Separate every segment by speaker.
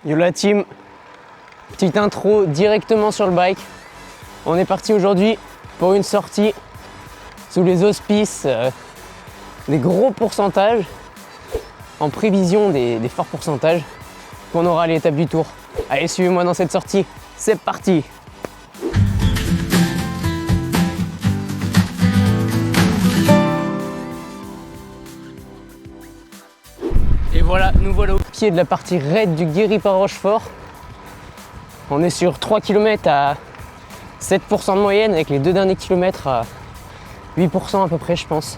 Speaker 1: Yo la team, petite intro directement sur le bike. On est parti aujourd'hui pour une sortie sous les auspices des gros pourcentages, en prévision des forts pourcentages qu'on aura à l'étape du Tour. Allez, suivez-moi dans cette sortie, c'est parti! Et voilà, nous voilà au pied de la partie raide du Guéry par Rochefort. On est sur 3 km à 7% de moyenne, avec les deux derniers kilomètres à 8% à peu près, je pense.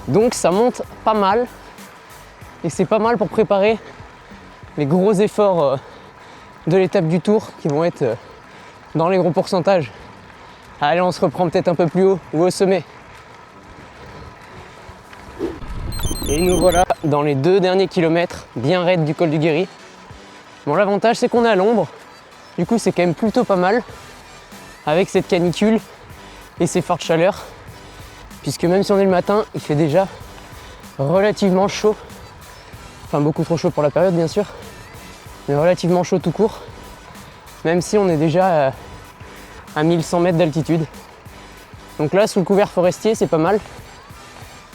Speaker 1: Donc ça monte pas mal. Et c'est pas mal pour préparer les gros efforts de l'étape du Tour qui vont être dans les gros pourcentages. Allez, on se reprend peut-être un peu plus haut ou au sommet. Et nous voilà dans les deux derniers kilomètres bien raides du col du Guéry. Bon, l'avantage c'est qu'on est à l'ombre, du coup c'est quand même plutôt pas mal avec cette canicule et ces fortes chaleurs, puisque même si on est le matin, il fait déjà relativement chaud, enfin beaucoup trop chaud pour la période bien sûr, mais relativement chaud tout court, même si on est déjà à 1100 mètres d'altitude. Donc là, sous le couvert forestier, c'est pas mal,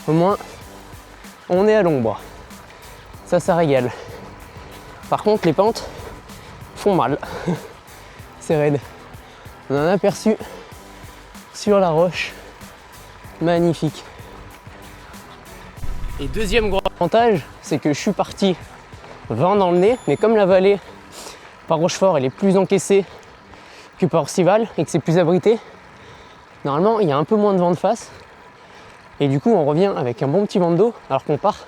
Speaker 1: au moins on est à l'ombre, ça régale. Par contre, les pentes font mal, c'est raide. On en a aperçu sur la roche, magnifique. Et deuxième gros avantage, c'est que je suis parti vent dans le nez, mais comme la vallée par Rochefort elle est plus encaissée que par Orcival et que c'est plus abrité, normalement il y a un peu moins de vent de face. Et du coup, on revient avec un bon petit vent de dos, alors qu'on part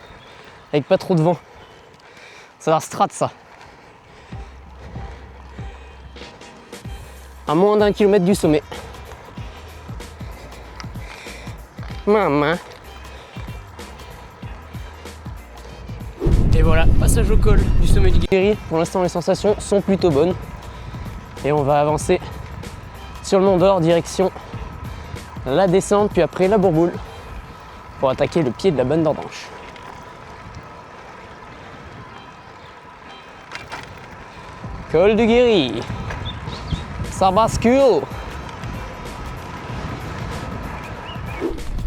Speaker 1: avec pas trop de vent. Ça va strat ça. À moins d'1 kilomètre du sommet. Maman. Et voilà, passage au col du sommet du Guéry. Pour l'instant, les sensations sont plutôt bonnes. Et on va avancer sur le Mont d'Or, direction la descente, puis après la Bourboule, pour attaquer le pied de la Bande d'Ordanche. Col du Guéry, ça bascule.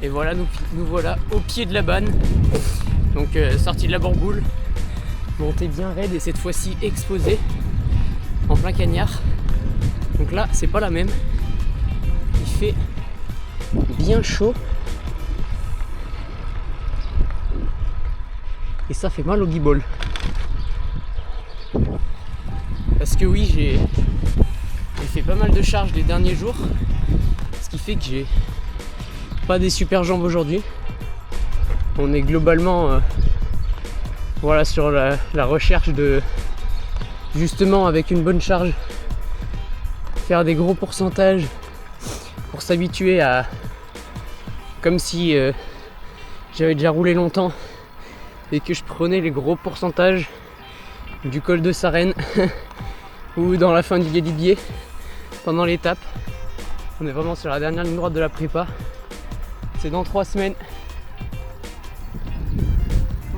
Speaker 1: Et voilà, nous voilà au pied de la Banne, donc sortie de la Bourboule, montée bien raide et cette fois-ci exposée en plein cagnard. Donc là, c'est pas la même, il fait bien chaud. Et ça fait mal au guibole. Parce que oui, j'ai fait pas mal de charges les derniers jours. Ce qui fait que j'ai pas des super jambes aujourd'hui. On est globalement voilà, sur la recherche de, justement avec une bonne charge, faire des gros pourcentages pour s'habituer à, comme si j'avais déjà roulé longtemps et que je prenais les gros pourcentages du col de Sarenne ou dans la fin du Galibier pendant l'étape. On est vraiment sur la dernière ligne droite de la prépa. C'est dans 3 semaines.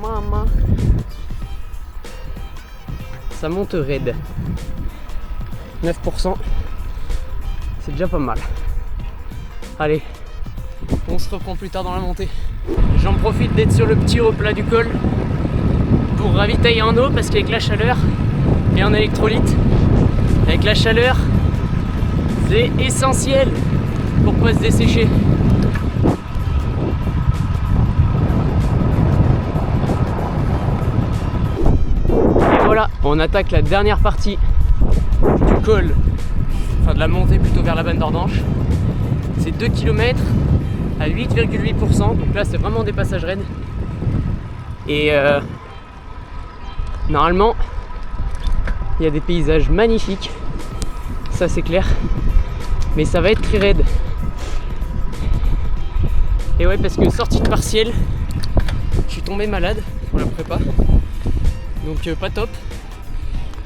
Speaker 1: Maman. Ça monte raide. 9%. C'est déjà pas mal. Allez, on se reprend plus tard dans la montée. J'en profite d'être sur le petit replat du col pour ravitailler en eau, parce qu'avec la chaleur et en électrolyte, avec la chaleur c'est essentiel pour pas se dessécher. Et voilà, on attaque la dernière partie du col, enfin de la montée plutôt vers la Bande d'Ordanche. C'est 2 km à 8,8%, donc là c'est vraiment des passages raides. Et normalement il y a des paysages magnifiques, ça c'est clair, mais ça va être très raide. Et ouais, parce que sortie de partiel, je suis tombé malade pour la prépa, donc pas top.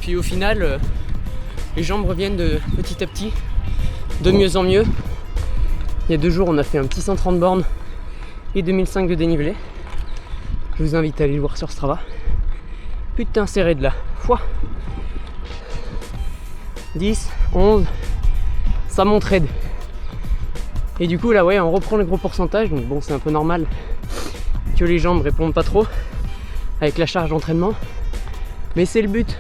Speaker 1: Puis au final les jambes reviennent de petit à petit, de mieux en mieux. Il y a 2 jours, on a fait un petit 130 bornes et 2005 de dénivelé. Je vous invite à aller le voir sur Strava. Putain, c'est raide là. Fouah. 10, 11, ça monte raide. Et du coup là ouais, on reprend les gros pourcentages, donc bon c'est un peu normal que les jambes répondent pas trop avec la charge d'entraînement, mais c'est le but.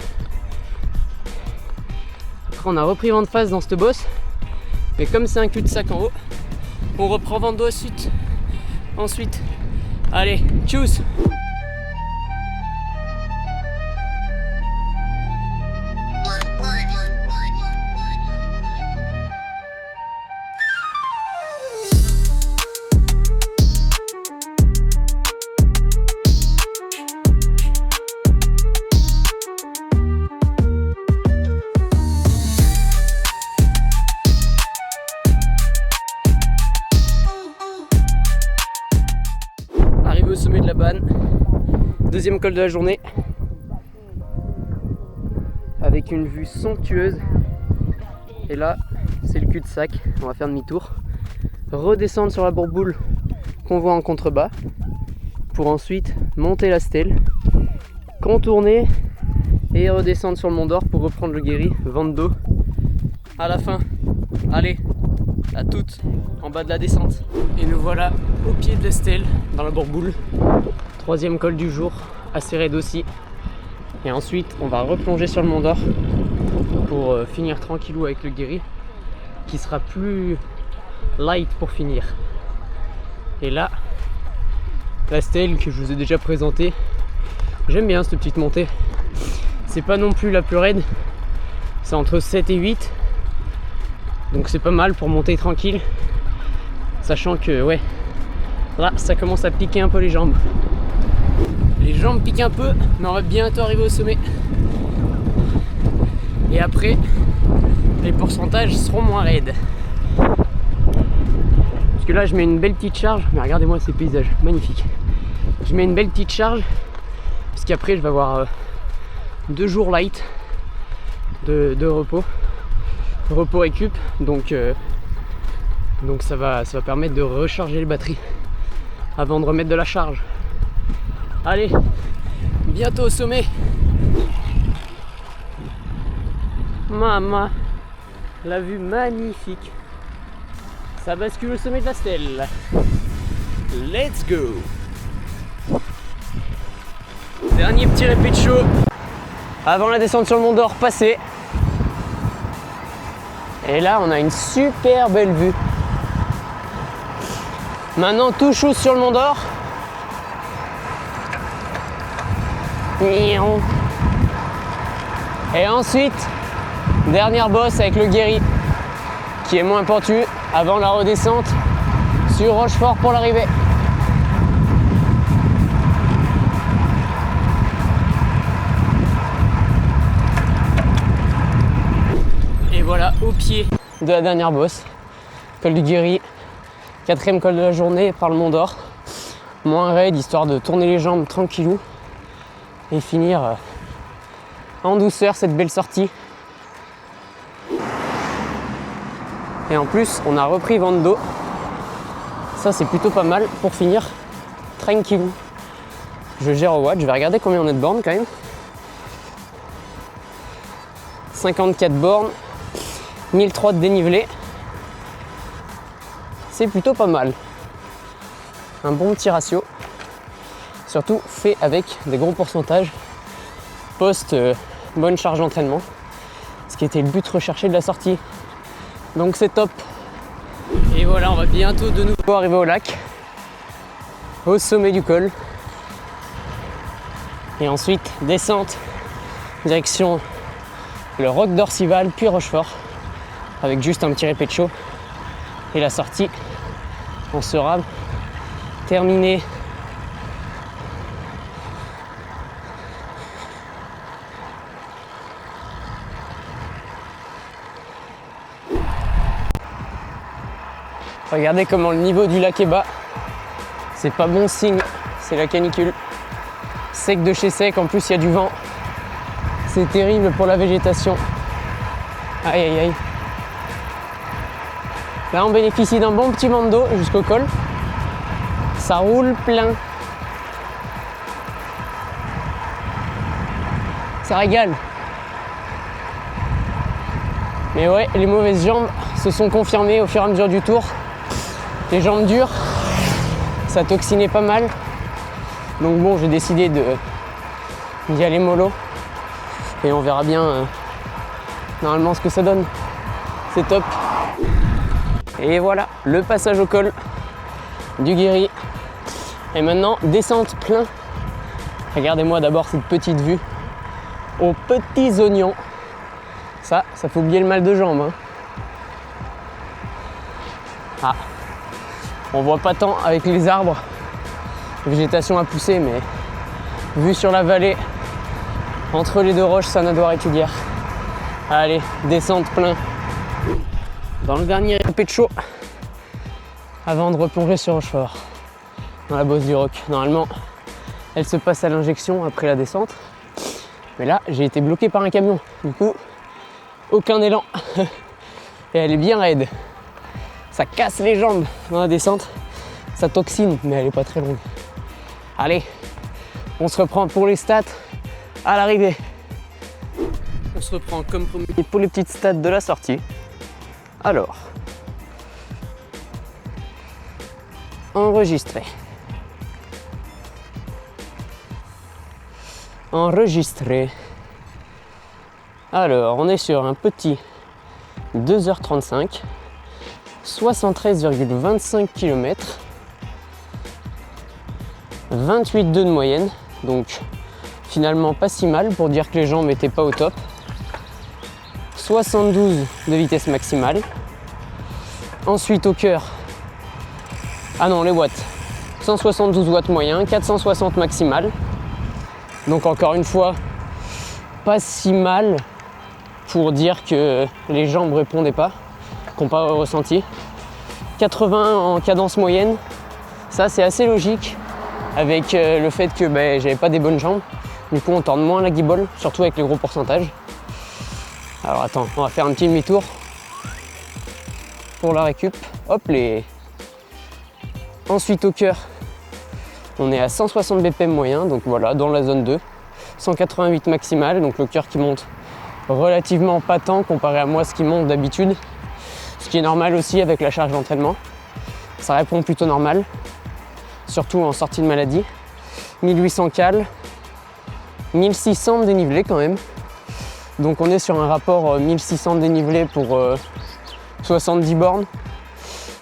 Speaker 1: Après on a repris vent de face dans cette bosse, mais comme c'est un cul-de-sac en haut, on reprend vent de ensuite. Allez, tchuss. Au sommet de la Banne, deuxième col de la journée, avec une vue somptueuse. Et là, c'est le cul-de-sac. On va faire demi-tour, redescendre sur la bourboule qu'on voit en contrebas, pour ensuite monter la stèle, contourner et redescendre sur le Mont d'Or pour reprendre le Guéry, vent de dos à la fin. Allez, à toutes, en bas de la descente. Et nous voilà au pied de la stèle, dans la bourboule. Troisième col du jour, assez raide aussi. Et ensuite, on va replonger sur le Mont d'Or pour finir tranquillou avec le Guéry, qui sera plus light pour finir. Et là, la stèle que je vous ai déjà présentée, j'aime bien cette petite montée. C'est pas non plus la plus raide, c'est entre 7 et 8. Donc c'est pas mal pour monter tranquille, sachant que ouais, là ça commence à piquer un peu les jambes. Les jambes piquent un peu, mais on va bientôt arriver au sommet. Et après, les pourcentages seront moins raides. Parce que là je mets une belle petite charge, mais regardez-moi ces paysages, magnifiques. Je mets une belle petite charge, parce qu'après je vais avoir 2 jours light de repos récup, donc ça va permettre de recharger les batteries avant de remettre de la charge. Allez, bientôt au sommet. Maman, la vue magnifique. Ça bascule au sommet de la stèle. Let's go. Dernier petit répit de chaud avant la descente sur le Mont d'Or passé. Et là, on a une super belle vue. Maintenant, tout chaud sur le Mont d'Or. Et ensuite, dernière bosse avec le Guéry, qui est moins pentu, avant la redescente sur Rochefort pour l'arrivée. Et voilà, au pied de la dernière bosse, col du Guéry, 4e col de la journée par le Mont d'Or. Moins raide, histoire de tourner les jambes tranquillou et finir en douceur cette belle sortie. Et en plus, on a repris vent de dos. Ça, c'est plutôt pas mal pour finir tranquillou. Je gère au watt, je vais regarder combien on est de bornes quand même. 54 bornes. 1003 de dénivelé, c'est plutôt pas mal. Un bon petit ratio, surtout fait avec des gros pourcentages post bonne charge d'entraînement, ce qui était le but recherché de la sortie. Donc c'est top. Et voilà, on va bientôt de nouveau arriver au lac, au sommet du col. Et ensuite descente, direction le Roc d'Orcival, puis Rochefort, avec juste un petit répit de chaud. Et la sortie, on sera terminé. Regardez comment le niveau du lac est bas. C'est pas bon signe, c'est la canicule. Sec de chez sec, en plus il y a du vent. C'est terrible pour la végétation. Aïe aïe aïe. Là on bénéficie d'un bon petit vent d'eau jusqu'au col. Ça roule plein. ça régale. Mais ouais, les mauvaises jambes se sont confirmées au fur et à mesure du tour. Les jambes dures, ça toxinait pas mal. Donc bon, j'ai décidé d'y aller mollo. Et on verra bien normalement ce que ça donne. C'est top. Et voilà, le passage au col du Guéry. Et maintenant, descente plein. Regardez-moi d'abord cette petite vue aux petits oignons. Ça fait oublier le mal de jambes. Hein. Ah, on voit pas tant avec les arbres. Végétation à pousser, mais vue sur la vallée, entre les deux roches, ça n'a doigt régulière. Allez, descente plein. Dans le dernier épée de chaud, avant de replonger sur Rochefort, dans la bosse du Roc. Normalement, elle se passe à l'injection après la descente. Mais là, j'ai été bloqué par un camion. Du coup, aucun élan. Et elle est bien raide. Ça casse les jambes dans la descente. Ça toxine, mais elle est pas très longue. Allez, on se reprend pour les stats à l'arrivée. On se reprend comme promis pour les petites stats de la sortie. Alors, enregistrer. Enregistrer. Alors, on est sur un petit 2h35, 73,25 km, 28,2 de moyenne, donc finalement pas si mal pour dire que les jambes n'étaient pas au top. 72 de vitesse maximale. Ensuite au cœur, ah non les watts, 172 watts moyen, 460 maximal. Donc encore une fois, pas si mal pour dire que les jambes répondaient pas, comparé au ressenti. 80 en cadence moyenne, ça c'est assez logique avec le fait que j'avais pas des bonnes jambes. Du coup on tourne moins la guibole, surtout avec les gros pourcentages. Alors attends, on va faire un petit demi-tour pour la récup. Hop les. Ensuite au cœur, on est à 160 BPM moyen, donc voilà, dans la zone 2. 188 maximal, donc le cœur qui monte relativement pas tant comparé à moi ce qui monte d'habitude. Ce qui est normal aussi avec la charge d'entraînement. Ça répond plutôt normal, surtout en sortie de maladie. 1800 cal, 1600 de dénivelé quand même. Donc on est sur un rapport 1600 de dénivelé pour 70 bornes,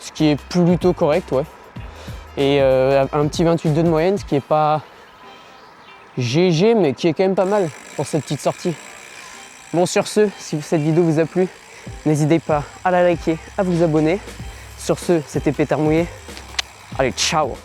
Speaker 1: ce qui est plutôt correct, ouais. Et un petit 28,2 de moyenne, ce qui est pas GG, mais qui est quand même pas mal pour cette petite sortie. Bon, sur ce, si cette vidéo vous a plu, n'hésitez pas à la liker, à vous abonner. Sur ce, c'était Pétard Mouillé. Allez, ciao!